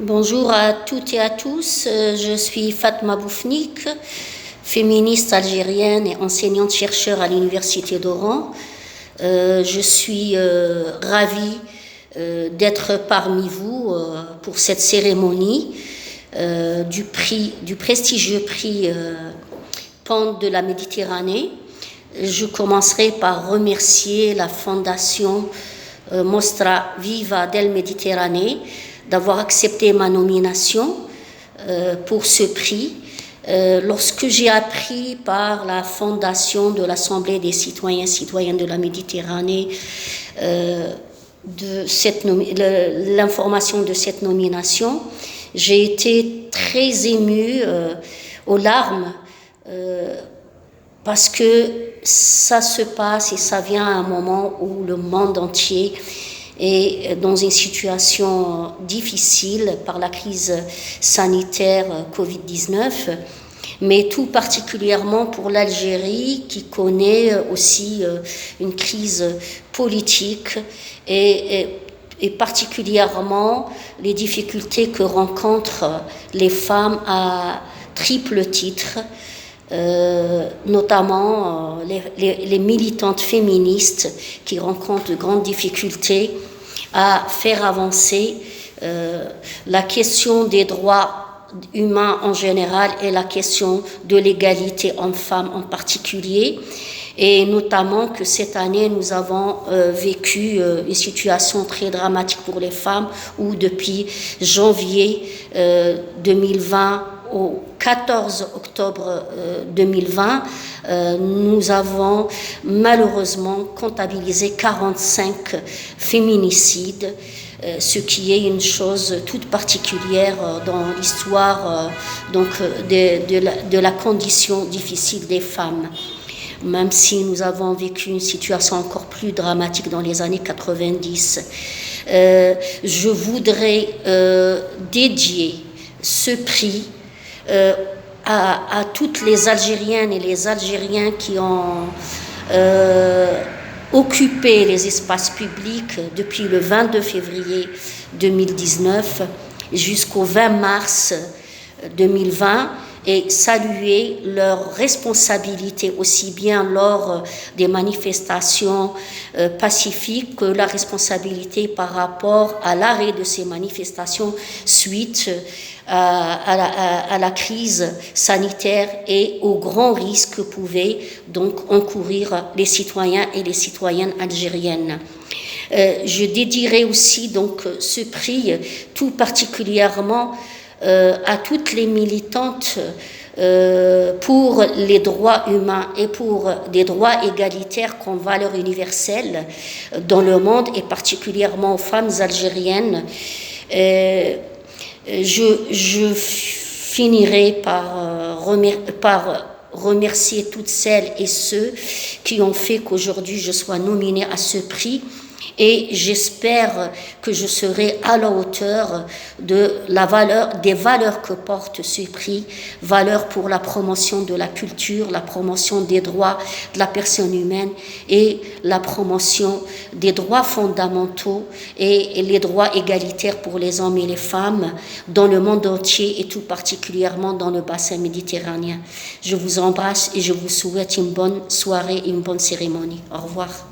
Bonjour à toutes et à tous, je suis Fatma Boufnik, féministe algérienne et enseignante-chercheur à l'Université d'Oran. Je suis ravie d'être parmi vous pour cette cérémonie du prestigieux prix Pente de la Méditerranée. Je commencerai par remercier la fondation Mostra Viva del Mediterranée d'avoir accepté ma nomination pour ce prix. Lorsque j'ai appris par la fondation de l'Assemblée des citoyens et citoyennes de la Méditerranée l'information de cette nomination, j'ai été très émue aux larmes parce que ça se passe et ça vient à un moment où le monde entier est dans une situation difficile par la crise sanitaire Covid-19, mais tout particulièrement pour l'Algérie qui connaît aussi une crise politique et particulièrement les difficultés que rencontrent les femmes à triple titre, notamment les militantes féministes qui rencontrent de grandes difficultés à faire avancer la question des droits humains en général et la question de l'égalité hommes-femmes en particulier. Et notamment que cette année, nous avons vécu une situation très dramatique pour les femmes où depuis janvier 2020 au 14 octobre 2020, nous avons malheureusement comptabilisé 45 féminicides, ce qui est une chose toute particulière dans l'histoire de la condition difficile des femmes. Même si nous avons vécu une situation encore plus dramatique dans les années 90. Je voudrais dédier ce prix à toutes les Algériennes et les Algériens qui ont occupé les espaces publics depuis le 22 février 2019 jusqu'au 20 mars 2020 et saluer leur responsabilité aussi bien lors des manifestations pacifiques que la responsabilité par rapport à l'arrêt de ces manifestations suite à la crise sanitaire et aux grands risques que pouvaient donc encourir les citoyens et les citoyennes algériennes. Je dédierai aussi donc ce prix tout particulièrement à toutes les militantes pour les droits humains et pour des droits égalitaires comme valeur universelle dans le monde et particulièrement aux femmes algériennes. Je finirai par remercier toutes celles et ceux qui ont fait qu'aujourd'hui je sois nominée à ce prix. Et j'espère que je serai à la hauteur de des valeurs que porte ce prix, valeurs pour la promotion de la culture, la promotion des droits de la personne humaine et la promotion des droits fondamentaux et les droits égalitaires pour les hommes et les femmes dans le monde entier et tout particulièrement dans le bassin méditerranéen. Je vous embrasse et je vous souhaite une bonne soirée et une bonne cérémonie. Au revoir.